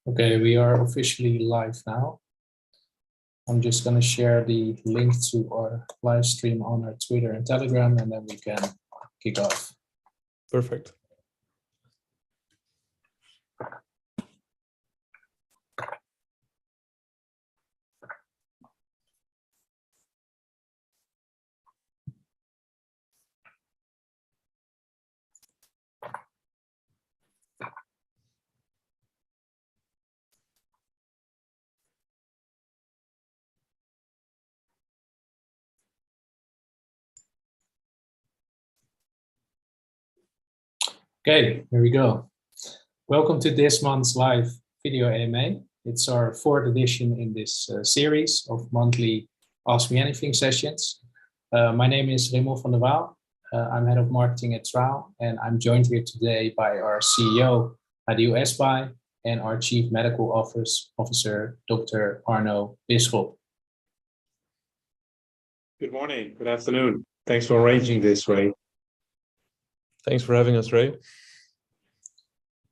Okay, we are officially live now. I'm just going to share the link to our live stream on our Twitter and Telegram, and then we can kick off. Perfect. Okay, here we go. Welcome to this month's live video AMA. It's our fourth edition in this series of monthly Ask Me Anything sessions. My name is Raymond van der Waal. I'm head of marketing at Triall, and I'm joined here today by our CEO, Adil Esbai, and our Chief Medical Officer, Dr. Arno Bisschop. Good morning, good afternoon. Thanks for arranging this, Ray. Thanks for having us, Ray.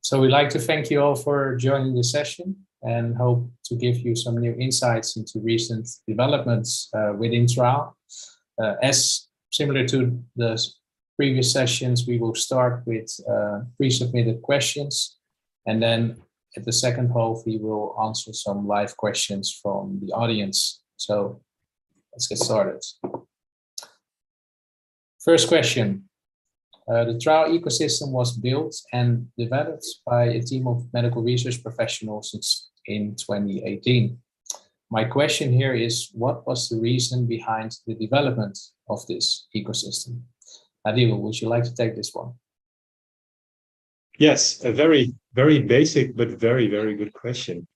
So we'd like to thank you all for joining the session and hope to give you some new insights into recent developments within Triall. As similar to the previous sessions, we will start with pre-submitted questions, and then at the second half, we will answer some live questions from the audience. So let's get started. First question. The Triall ecosystem was built and developed by a team of medical research professionals in 2018. My question here is, what was the reason behind the development of this ecosystem? Adil, would you like to take this one? Yes, a very, very basic, but very, very good question.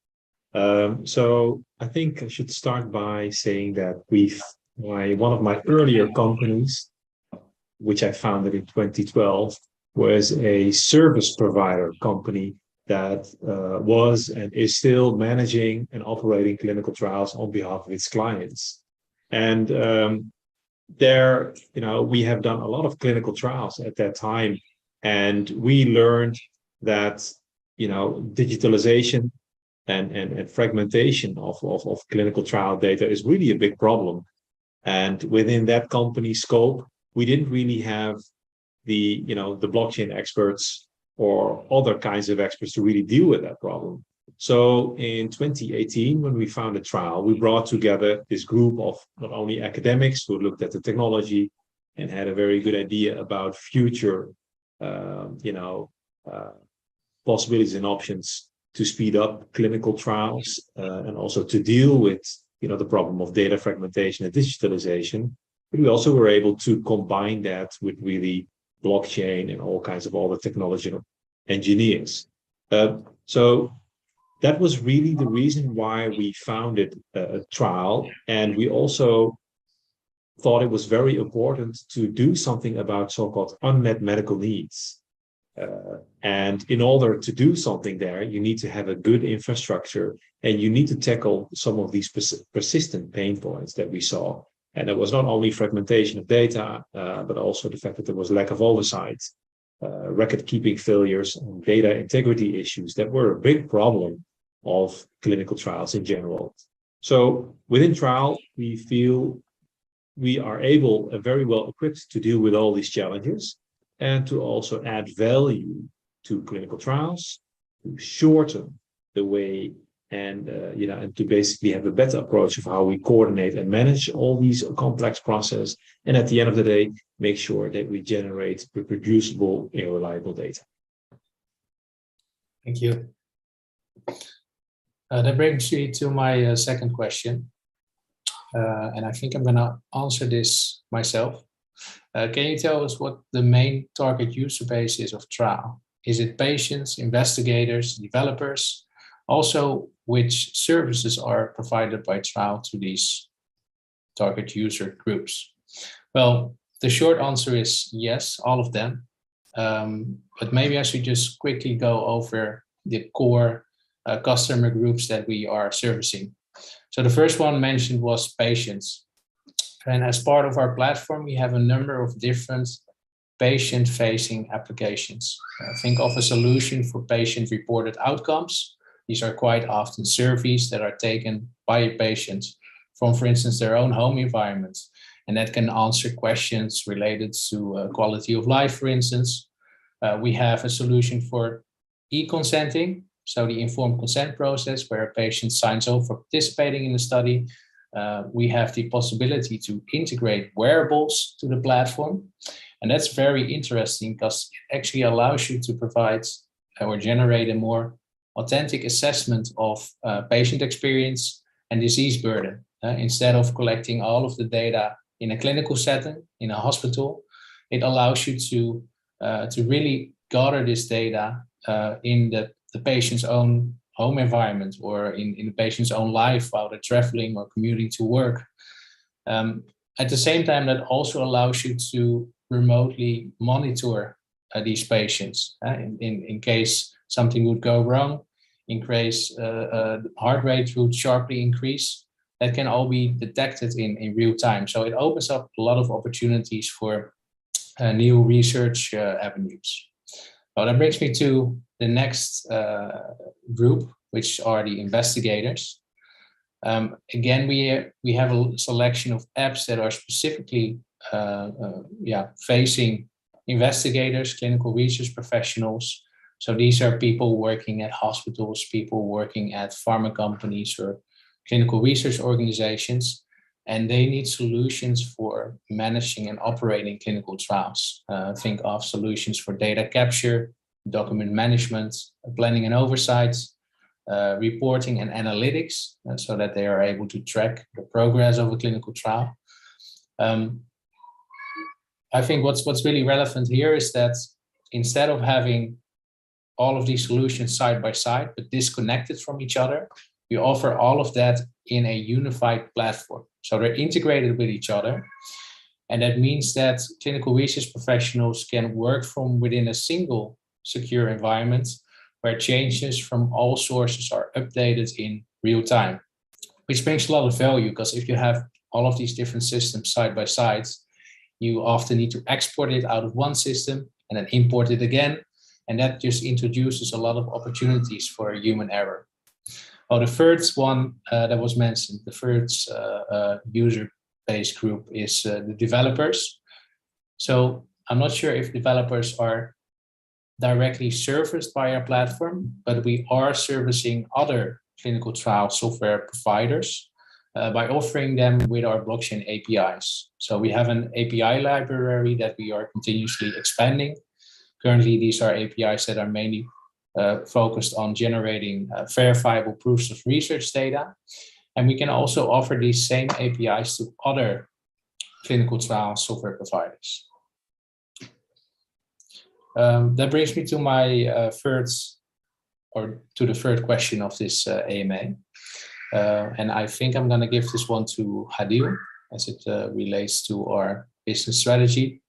So I think I should start by saying that one of my earlier companies, which I founded in 2012, was a service provider company that was and is still managing and operating clinical trials on behalf of its clients. And there, we have done a lot of clinical trials at that time, and we learned that, digitalization and fragmentation of clinical trial data is really a big problem. And within that company scope, we didn't really have the blockchain experts or other kinds of experts to really deal with that problem. So in 2018, when we founded Triall, we brought together this group of not only academics who looked at the technology and had a very good idea about future, possibilities and options to speed up clinical trials and also to deal with, the problem of data fragmentation and digitalization. But we also were able to combine that with really blockchain and all kinds of other technology engineers. So that was really the reason why we founded Triall. And we also thought it was very important to do something about so-called unmet medical needs. And in order to do something there, you need to have a good infrastructure, and you need to tackle some of these persistent pain points that we saw. And it was not only fragmentation of data, but also the fact that there was lack of oversight, record-keeping failures, and data integrity issues that were a big problem of clinical trials in general. So within Triall, we feel we are able and very well equipped to deal with all these challenges and to also add value to clinical trials, to shorten the way and to basically have a better approach of how we coordinate and manage all these complex processes. And at the end of the day, make sure that we generate reproducible and reliable data. Thank you. That brings me to my second question. And I think I'm going to answer this myself. Can you tell us what the main target user base is of Triall? Is it patients, investigators, developers? Also, which services are provided by Triall to these target user groups? Well, the short answer is yes, all of them. But maybe I should just quickly go over the core customer groups that we are servicing. So the first one mentioned was patients. And as part of our platform, we have a number of different patient-facing applications. Think of a solution for patient-reported outcomes, These are quite often surveys that are taken by patients from, for instance, their own home environment. And that can answer questions related to quality of life, for instance. We have a solution for e-consenting, so the informed consent process where a patient signs off for participating in the study. We have the possibility to integrate wearables to the platform. And that's very interesting because it actually allows you to provide or generate a more authentic assessment of patient experience and disease burden. Instead of collecting all of the data in a clinical setting, in a hospital, it allows you to really gather this data in the patient's own home environment or in the patient's own life while they're traveling or commuting to work. At the same time, that also allows you to remotely monitor these patients in case something would go wrong, in case heart rate would sharply increase. That can all be detected in real time. So it opens up a lot of opportunities for new research avenues. Well, that brings me to the next group, which are the investigators. Again, we have a selection of apps that are specifically facing investigators, clinical research professionals. So these are people working at hospitals, people working at pharma companies or clinical research organizations, and they need solutions for managing and operating clinical trials. Think of solutions for data capture, document management, planning and oversight, reporting and analytics, so that they are able to track the progress of a clinical trial. I think what's really relevant here is that instead of having all of these solutions side by side, but disconnected from each other, we offer all of that in a unified platform. So they're integrated with each other. And that means that clinical research professionals can work from within a single secure environment where changes from all sources are updated in real time, which brings a lot of value because if you have all of these different systems side by side, you often need to export it out of one system and then import it again. And that just introduces a lot of opportunities for human error. Oh, the third one that was mentioned, the third user-based group is the developers. So I'm not sure if developers are directly serviced by our platform, but we are servicing other clinical trial software providers by offering them with our blockchain APIs. So we have an API library that we are continuously expanding. Currently, these are APIs that are mainly focused on generating verifiable proofs of research data. And we can also offer these same APIs to other clinical trial software providers. That brings me to my the third question of this AMA. And I think I'm going to give this one to Hadil as it relates to our business strategy.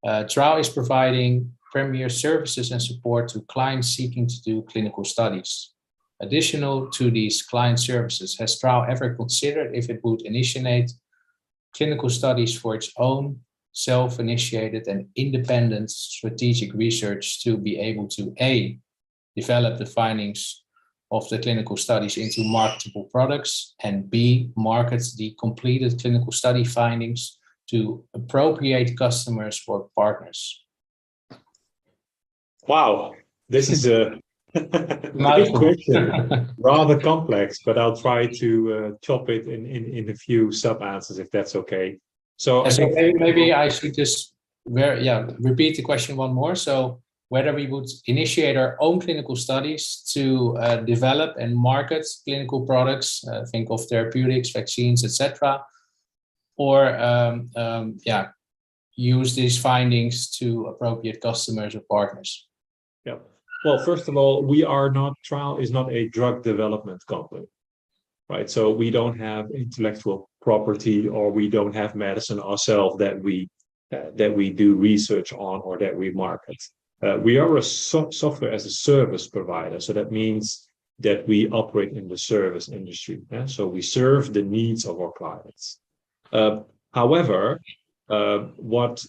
Triall is providing premier services and support to clients seeking to do clinical studies. Additional to these client services, has Triall ever considered if it would initiate clinical studies for its own self-initiated and independent strategic research to be able to A, develop the findings of the clinical studies into marketable products, and B, market the completed clinical study findings to appropriate customers or partners? Wow, this is a big question, rather complex, but I'll try to chop it in a few sub-answers if that's okay. So, maybe I should just repeat the question one more. So whether we would initiate our own clinical studies to develop and market clinical products, think of therapeutics, vaccines, etc., or use these findings to appropriate customers or partners. Yeah. Well, first of all, Triall is not a drug development company, right? So we don't have intellectual property, or we don't have medicine ourselves that we do research on or that we market. We are a software as a service provider. So that means that we operate in the service industry. Yeah? So we serve the needs of our clients. However, what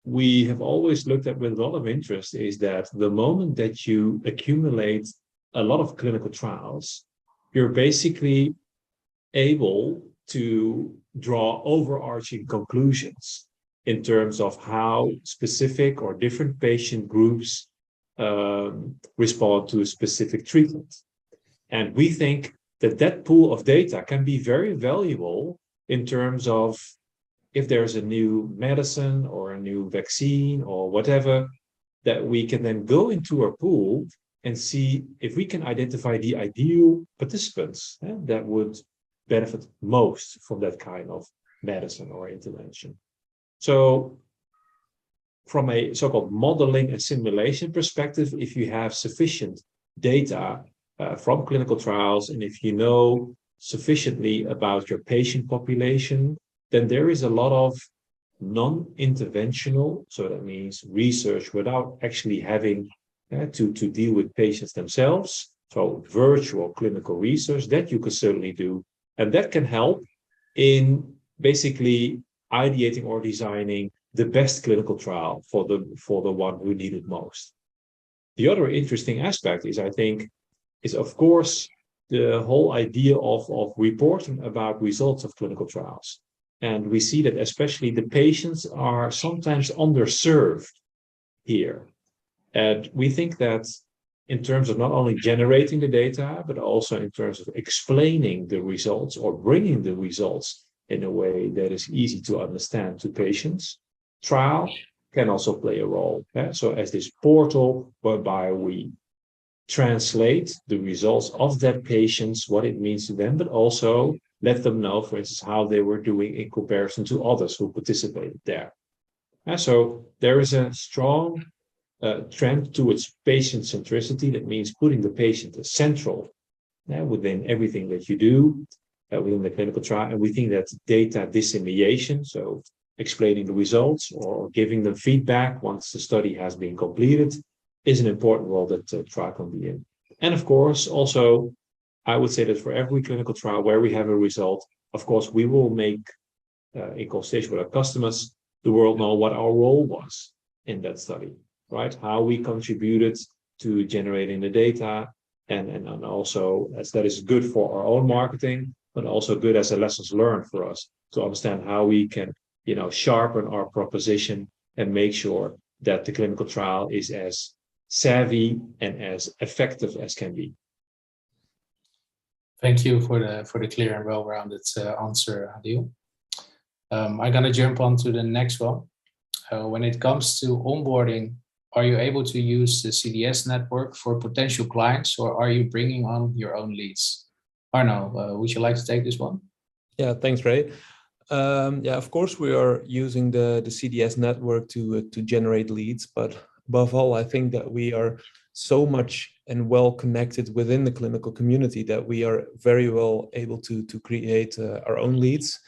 we have always looked at with a lot of interest is that the moment that you accumulate a lot of clinical trials, you're basically able to draw overarching conclusions in terms of how specific or different patient groups respond to a specific treatment. And we think that that pool of data can be very valuable in terms of if there's a new medicine or a new vaccine or whatever, that we can then go into our pool and see if we can identify the ideal participants that would benefit most from that kind of medicine or intervention. So from a so-called modeling and simulation perspective, if you have sufficient data from clinical trials, and if you know sufficiently about your patient population, then there is a lot of non-interventional, so that means research without actually having to deal with patients themselves. So virtual clinical research that you can certainly do. And that can help in basically ideating or designing the best clinical trial for the one who need it most. The other interesting aspect is, I think, is of course the whole idea of reporting about results of clinical trials. And we see that especially the patients are sometimes underserved here. And we think that in terms of not only generating the data, but also in terms of explaining the results or bringing the results in a way that is easy to understand to patients, trial can also play a role. So as this portal whereby we translate the results of that patients, what it means to them, but also let them know, for instance, how they were doing in comparison to others who participated there. And so there is a strong trend towards patient centricity. That means putting the patient as central within everything that you do within the clinical trial. And we think that data dissemination, so explaining the results or giving them feedback once the study has been completed, is an important role that trial can be in. And of course, also, I would say that for every clinical trial where we have a result, of course, we will make, in consultation with our customers, the world know what our role was in that study, right? How we contributed to generating the data, and also as that is good for our own marketing, but also good as a lessons learned for us to understand how we can, sharpen our proposition and make sure that the clinical trial is as savvy and as effective as can be. Thank you for the clear and well-rounded answer, Adil. I'm going to jump on to the next one. When it comes to onboarding, are you able to use the CDS network for potential clients, or are you bringing on your own leads? Arno, would you like to take this one? Yeah, thanks, Ray. Of course, we are using the CDS network to generate leads, but above all, I think that we are so much and well connected within the clinical community that we are very well able to create our own leads.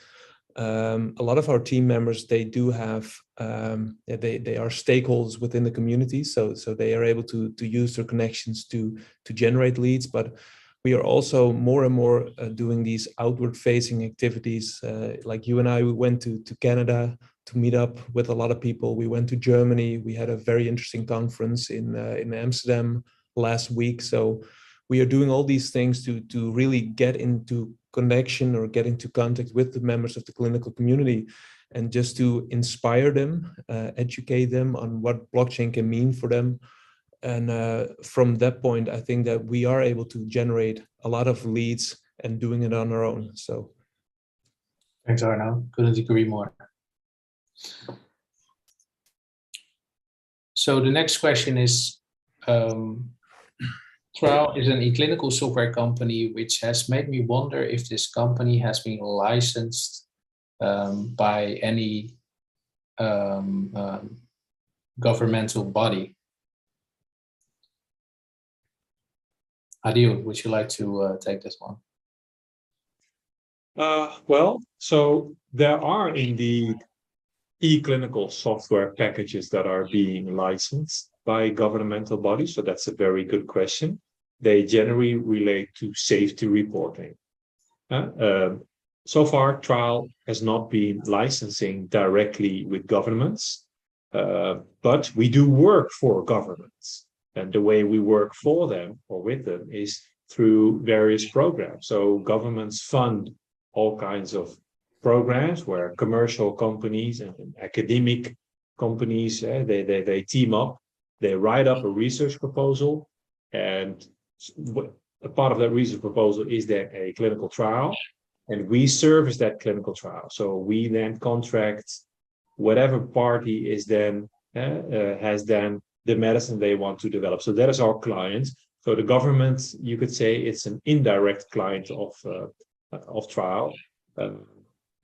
A lot of our team members, they do have, they are stakeholders within the community, so they are able to use their connections to generate leads. But we are also more and more doing these outward-facing activities. Like you and I, we went to Canada to meet up with a lot of people. We went to Germany. We had a very interesting conference in Amsterdam last week. So we are doing all these things to really get into connection or get into contact with the members of the clinical community, and just to inspire them, educate them on what blockchain can mean for them. And from that point, I think that we are able to generate a lot of leads and doing it on our own. So, thanks, Arno. Couldn't agree more. So the next question is, Triall is an e-clinical software company, which has made me wonder if this company has been licensed by any governmental body. Adil, would you like to take this one? So there are indeed e-clinical software packages that are being licensed by governmental bodies. So that's a very good question. They generally relate to safety reporting. So far, Triall has not been licensing directly with governments, but we do work for governments. And the way we work for them or with them is through various programs. So governments fund all kinds of programs where commercial companies and academic companies, they team up, they write up a research proposal, and a part of that research proposal is then a clinical trial, and we service that clinical trial. So we then contract whatever party is then has then the medicine they want to develop. So that is our client. So the government, you could say, it's an indirect client of Triall.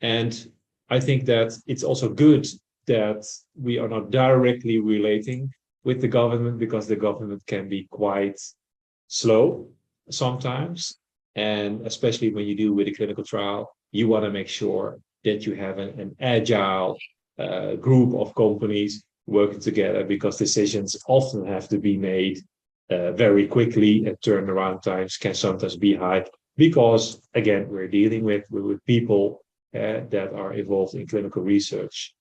And I think that it's also good that we are not directly relating with the government, because the government can be quite slow sometimes. And especially when you do with a clinical trial, you want to make sure that you have an agile group of companies working together, because decisions often have to be made very quickly, and turnaround times can sometimes be high, because again, we're dealing with people that are involved in clinical research.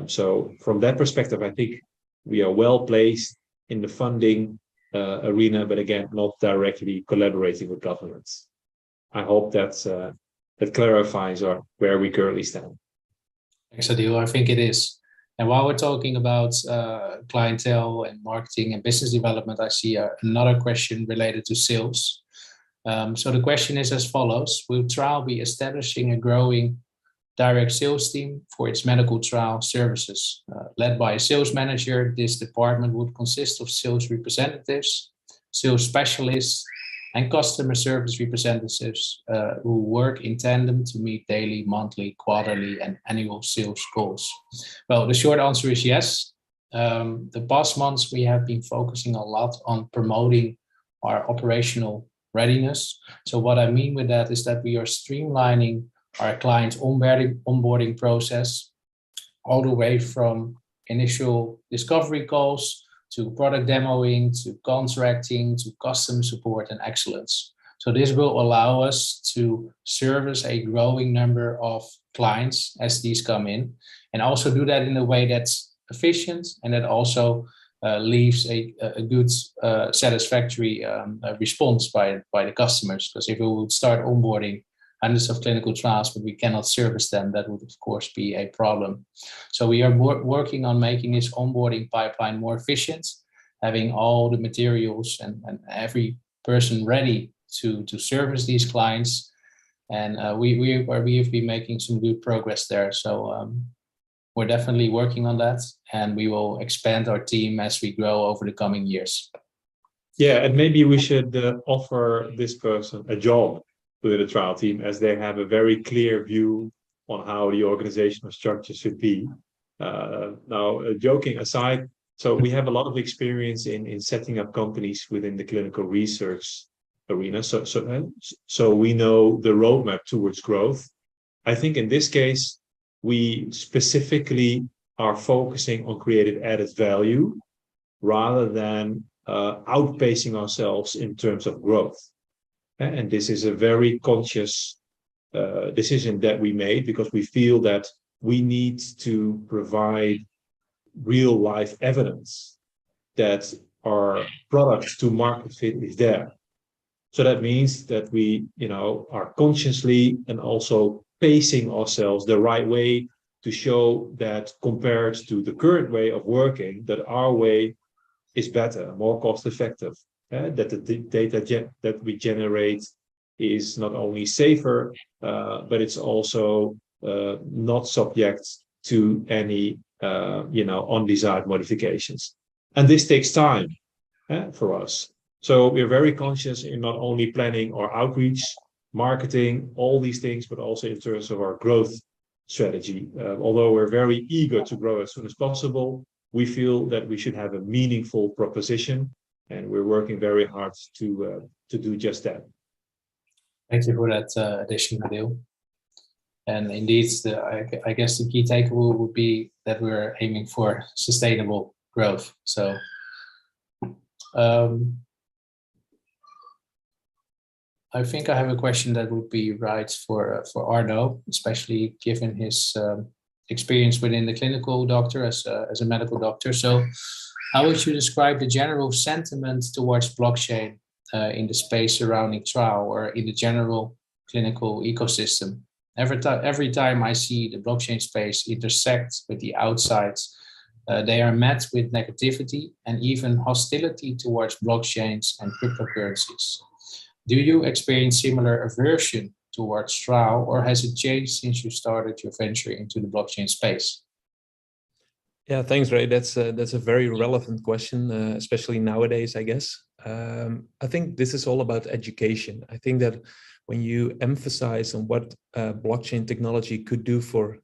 So from that perspective, I think we are well placed in the funding arena, but again, not directly collaborating with governments. I hope that clarifies where we currently stand. Thanks, Adil. I think it is. And while we're talking about clientele and marketing and business development, I see another question related to sales. So the question is as follows: will Triall be establishing a growing direct sales team for its medical trial services? Led by a sales manager, this department would consist of sales representatives, sales specialists, and customer service representatives who work in tandem to meet daily, monthly, quarterly, and annual sales goals. Well, the short answer is yes. The past months, we have been focusing a lot on promoting our operational readiness. So what I mean with that is that we are streamlining our client onboarding process all the way from initial discovery calls to product demoing, to contracting, to customer support and excellence. So this will allow us to service a growing number of clients as these come in, and also do that in a way that's efficient and that also leaves a good satisfactory response by the customers. Because if we would start onboarding hundreds of clinical trials, but we cannot service them, that would of course be a problem. So we are working on making this onboarding pipeline more efficient, having all the materials and every person ready to service these clients. And we have been making some good progress there. So we're definitely working on that, and we will expand our team as we grow over the coming years. Yeah, and maybe we should offer this person a job within the trial team, as they have a very clear view on how the organizational structure should be. Now, joking aside, so we have a lot of experience in setting up companies within the clinical research arena. So we know the roadmap towards growth. I think in this case, we specifically are focusing on created added value rather than outpacing ourselves in terms of growth. And this is a very conscious decision that we made, because we feel that we need to provide real life evidence that our product to market fit is there. So that means that we, are consciously and also pacing ourselves the right way to show that compared to the current way of working, that our way is better, more cost effective. That the data that we generate is not only safer, but it's also not subject to any undesired modifications. And this takes time for us. So we're very conscious in not only planning our outreach, marketing, all these things, but also in terms of our growth strategy. Although we're very eager to grow as soon as possible, we feel that we should have a meaningful proposition, and we're working very hard to do just that. Thank you for that addition, Adil. And indeed, I guess the key takeaway would be that we're aiming for sustainable growth. So I think I have a question that would be right for Arno, especially given his experience within the clinical doctor as a medical doctor. So How would you describe the general sentiment towards blockchain in the space surrounding trial or in the general clinical ecosystem? Every time I see the blockchain space intersect with the outsides, they are met with negativity and even hostility towards blockchains and cryptocurrencies. Do you experience similar aversion towards trial, or has it changed since you started your venture into the blockchain space? Yeah, thanks, Ray. That's a very relevant question, especially nowadays, I guess. I think this is all about education. I think that when you emphasize on what blockchain technology could do for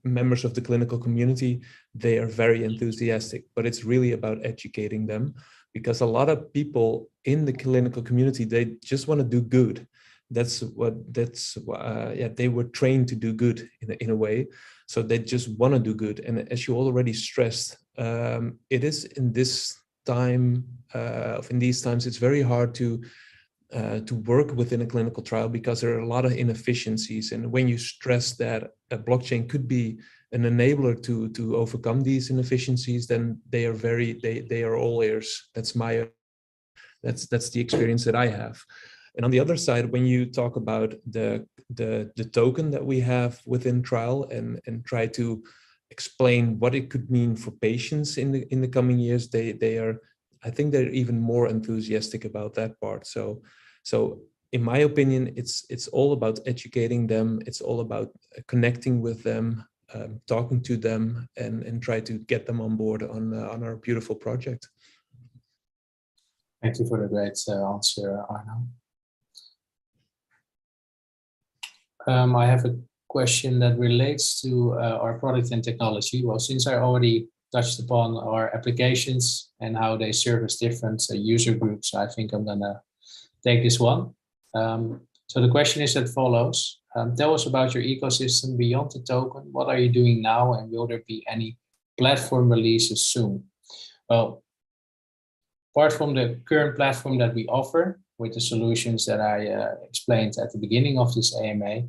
members of the clinical community, they are very enthusiastic, but it's really about educating them, because a lot of people in the clinical community, they just want to do good. They were trained to do good in a way. So they just want to do good. And as you already stressed, it is in this time, in these times, it's very hard to work within a clinical trial because there are a lot of inefficiencies. And when you stress that a blockchain could be an enabler to overcome these inefficiencies, then they are all ears. That's the experience that I have. And on the other side, when you talk about the token that we have within Triall and try to explain what it could mean for patients in the coming years, I think they're even more enthusiastic about that part. So in my opinion, it's all about educating them. It's all about connecting with them, talking to them, and try to get them on board on our beautiful project. Thank you for the great answer, Arno. I have a question that relates to our product and technology. Well, since I already touched upon our applications and how they service different user groups, I think I'm gonna take this one. So the question is as follows. Tell us about your ecosystem beyond the token. What are you doing now, and will there be any platform releases soon? Well, apart from the current platform that we offer with the solutions that I explained at the beginning of this AMA,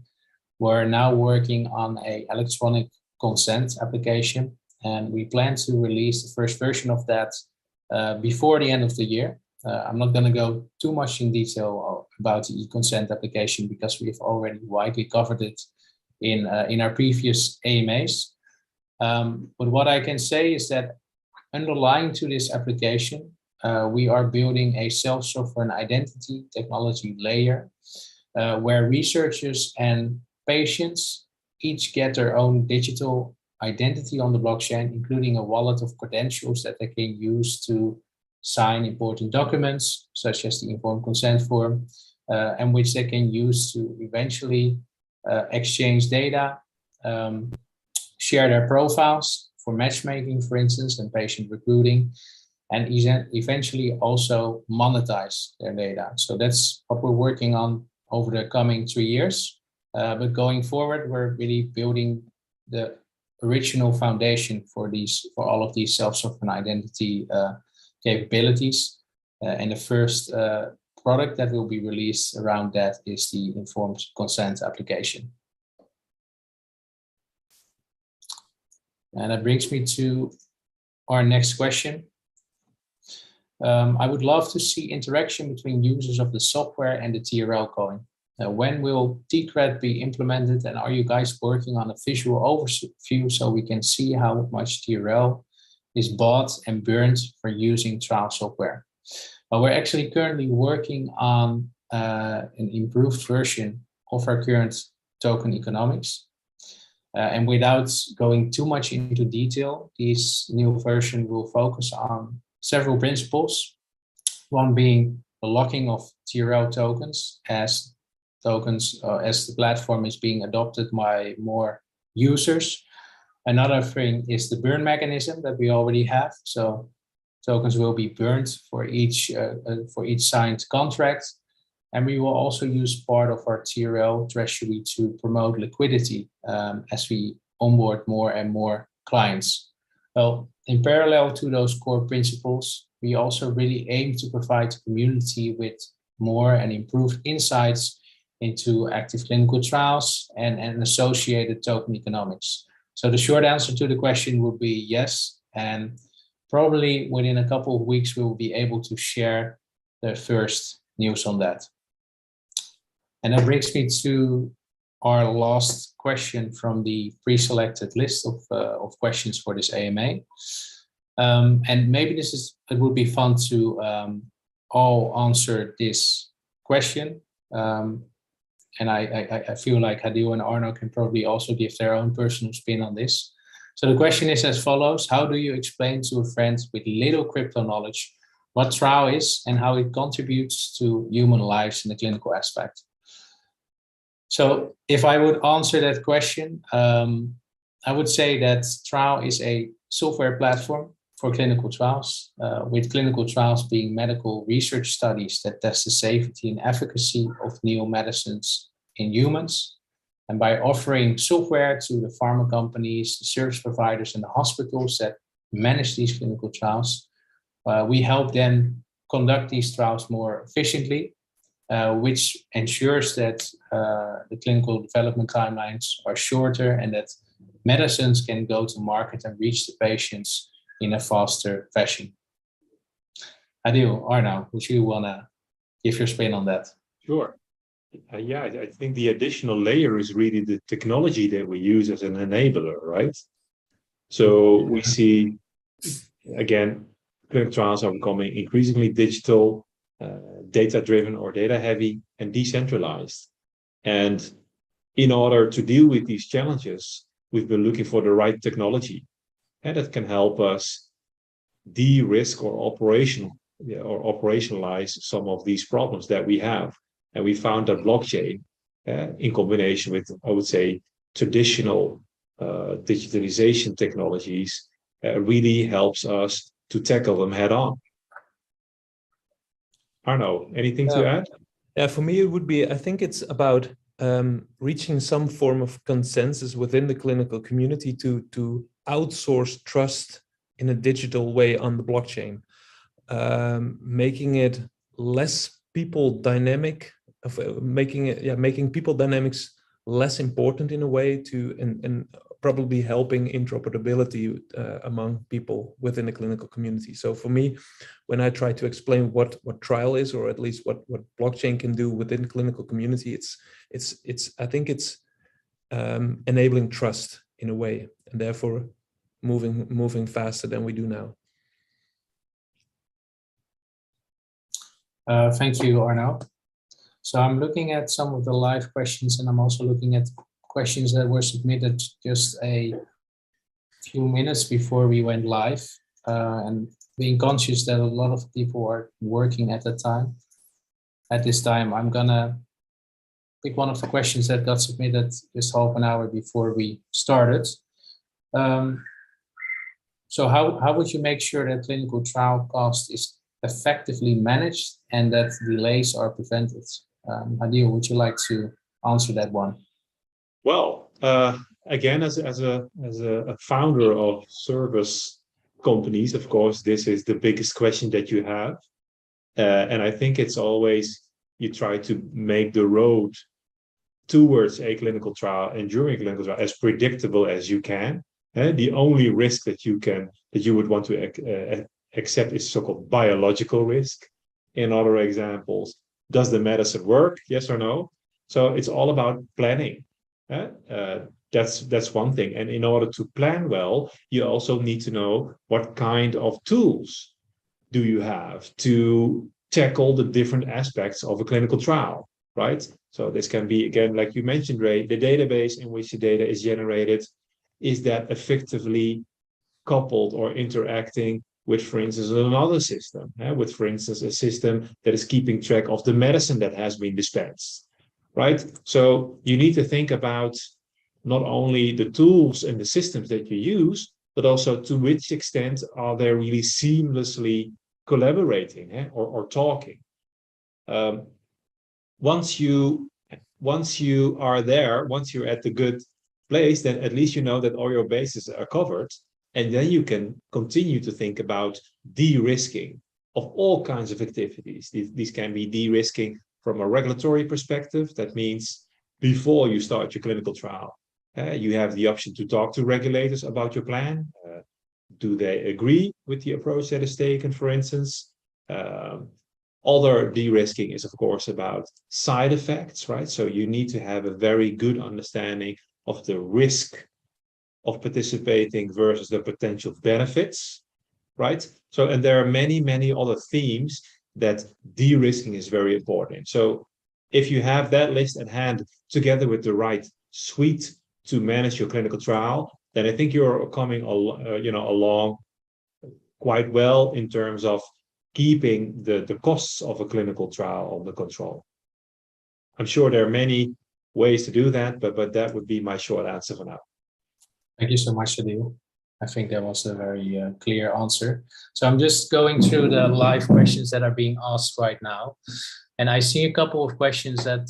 we're now working on an electronic consent application, and we plan to release the first version of that before the end of the year. I'm not going to go too much in detail about the e-consent application because we've already widely covered it in our previous AMAs. But what I can say is that underlying to this application, we are building a self-sovereign identity technology layer where researchers and patients each get their own digital identity on the blockchain, including a wallet of credentials that they can use to sign important documents, such as the informed consent form, and which they can use to eventually exchange data, share their profiles for matchmaking, for instance, and patient recruiting, and eventually also monetize their data. So that's what we're working on over the coming 3 years. But going forward, we're really building the original foundation for all of these self-sovereign identity capabilities. And the first product that will be released around that is the informed consent application. And that brings me to our next question. I would love to see interaction between users of the software and the TRL coin. When will TCRED be implemented, and are you guys working on a visual overview so we can see how much TRL is bought and burned for using Triall software? Well, we're actually currently working on an improved version of our current token economics. And without going too much into detail, this new version will focus on several principles. One being the locking of TRL tokens as the platform is being adopted by more users. Another thing is the burn mechanism that we already have. So tokens will be burned for each signed contract. And we will also use part of our TRL treasury to promote liquidity as we onboard more and more clients. Well, in parallel to those core principles, we also really aim to provide the community with more and improved insights into active clinical trials and associated token economics. So the short answer to the question would be yes. And probably within a couple of weeks, we will be able to share the first news on that. And that brings me to our last question from the pre-selected list of questions for this AMA. And maybe it would be fun to all answer this question. And I feel like Hadil and Arno can probably also give their own personal spin on this. So the question is as follows: how do you explain to a friend with little crypto knowledge what Triall is and how it contributes to human lives in the clinical aspect? So if I would answer that question, I would say that Triall is a software platform for clinical trials, with clinical trials being medical research studies that test the safety and efficacy of new medicines in humans. And by offering software to the pharma companies, the service providers, and the hospitals that manage these clinical trials, we help them conduct these trials more efficiently, which ensures that the clinical development timelines are shorter and that medicines can go to market and reach the patients in a faster fashion. Adil, Arno, would you want to give your spin on that? Sure. Yeah, I think the additional layer is really the technology that we use as an enabler, right? So we see, again, clinical trials are becoming increasingly digital, data-driven or data-heavy, and decentralized. And in order to deal with these challenges, we've been looking for the right technology, and that can help us de-risk or operationalize some of these problems that we have. And we found that blockchain, in combination with, I would say, traditional digitalization technologies, really helps us to tackle them head on. Arno, anything to add? Yeah, for me, it would be, I think it's about reaching some form of consensus within the clinical community to outsource trust in a digital way on the blockchain, making it less people dynamic, making people dynamics less important in a way and probably helping interoperability among people within the clinical community. So for me, when I try to explain what Triall is, or at least what blockchain can do within the clinical community, I think it's enabling trust in a way, and therefore moving faster than we do now. Thank you, Arno. So I'm looking at some of the live questions, and I'm also looking at questions that were submitted just a few minutes before we went live, and being conscious that a lot of people are working at this time, I'm gonna pick one of the questions that got submitted just half an hour before we started. So how would you make sure that clinical trial cost is effectively managed and that delays are prevented? Adil, would you like to answer that one? Well, again, as a founder of service companies, of course, this is the biggest question that you have. And I think it's always, you try to make the road towards a clinical trial and during a clinical trial as predictable as you can. And the only risk that you would want to accept is so-called biological risk. In other examples, does the medicine work? Yes or no? So it's all about planning. That's one thing. And in order to plan well, you also need to know what kind of tools do you have to tackle the different aspects of a clinical trial, right? So this can be, again, like you mentioned, Ray, the database in which the data is generated, is that effectively coupled or interacting with, for instance, another system, with, for instance, a system that is keeping track of the medicine that has been dispensed, right? So you need to think about not only the tools and the systems that you use, but also to which extent are they really seamlessly collaborating or talking. Once you are there, once you're at the good place, then at least you know that all your bases are covered. And then you can continue to think about de-risking of all kinds of activities. These can be de-risking from a regulatory perspective. That means before you start your clinical trial, you have the option to talk to regulators about your plan, Do they agree with the approach that is taken, for instance? Other de-risking is, of course, about side effects, right? So you need to have a very good understanding of the risk of participating versus the potential benefits, right? So, and there are many, many other themes that de-risking is very important. So if you have that list at hand together with the right suite to manage your clinical trial, then I think you're coming along quite well in terms of keeping the costs of a clinical trial under control. I'm sure there are many ways to do that, but that would be my short answer for now. Thank you so much, Adil. I think that was a very clear answer. So I'm just going through the live questions that are being asked right now. And I see a couple of questions that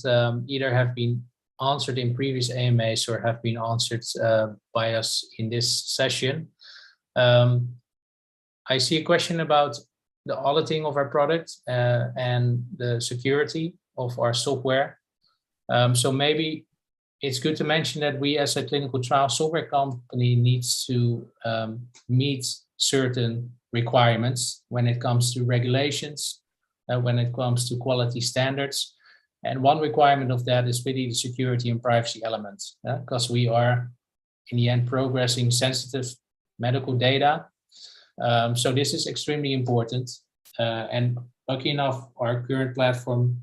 either have been answered in previous AMAs or have been answered by us in this session. I see a question about the auditing of our product and the security of our software. So maybe it's good to mention that we as a clinical trial software company needs to meet certain requirements when it comes to regulations, when it comes to quality standards. And one requirement of that is really the security and privacy elements, because we are in the end progressing sensitive medical data. So this is extremely important. And lucky enough, our current platform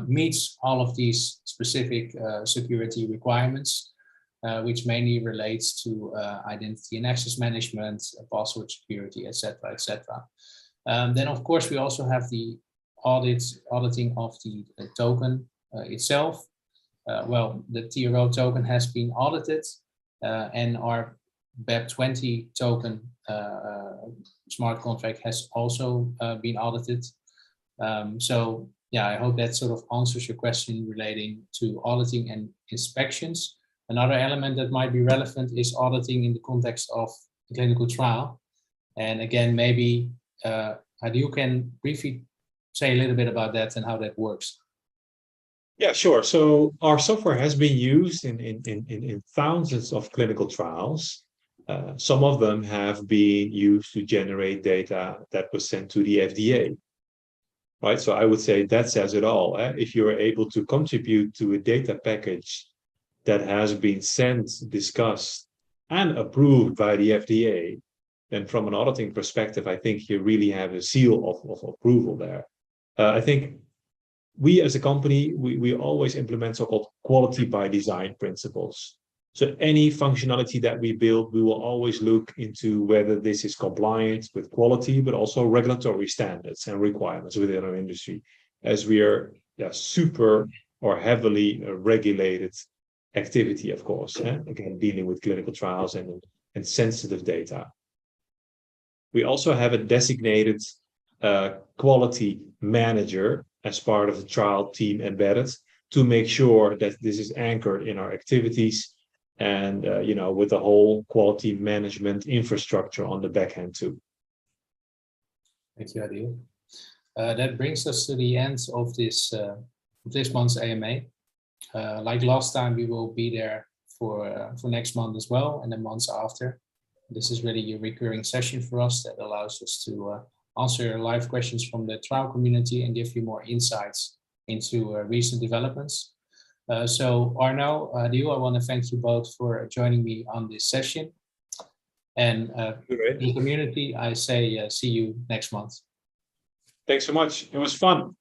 meets all of these specific security requirements, which mainly relates to identity and access management, password security, etc., etc. Then, of course, we also have the auditing of the token itself. Well, the TRO token has been audited, and our BEP20 token smart contract has also been audited. So yeah, I hope that sort of answers your question relating to auditing and inspections. Another element that might be relevant is auditing in the context of the clinical trial. And again, maybe Adil can briefly say a little bit about that and how that works. Yeah, sure. So our software has been used in thousands of clinical trials. Some of them have been used to generate data that was sent to the FDA. Right, so I would say that says it all. If you're able to contribute to a data package that has been sent, discussed, and approved by the FDA, then from an auditing perspective, I think you really have a seal of approval there. I think we as a company, we always implement so-called quality by design principles. So any functionality that we build, we will always look into whether this is compliant with quality, but also regulatory standards and requirements within our industry, as we are super or heavily regulated activity, of course, again, dealing with clinical trials and sensitive data. We also have a designated quality manager as part of the trial team embedded to make sure that this is anchored in our activities and with the whole quality management infrastructure on the back end too. Thank you, Adil. That brings us to the end of this month's AMA. Like last time, we will be there for next month as well, and the months after. This is really a recurring session for us that allows us to answer live questions from the trial community and give you more insights into recent developments. So Arno, Adil, I want to thank you both for joining me on this session. And the community, I say see you next month. Thanks so much. It was fun.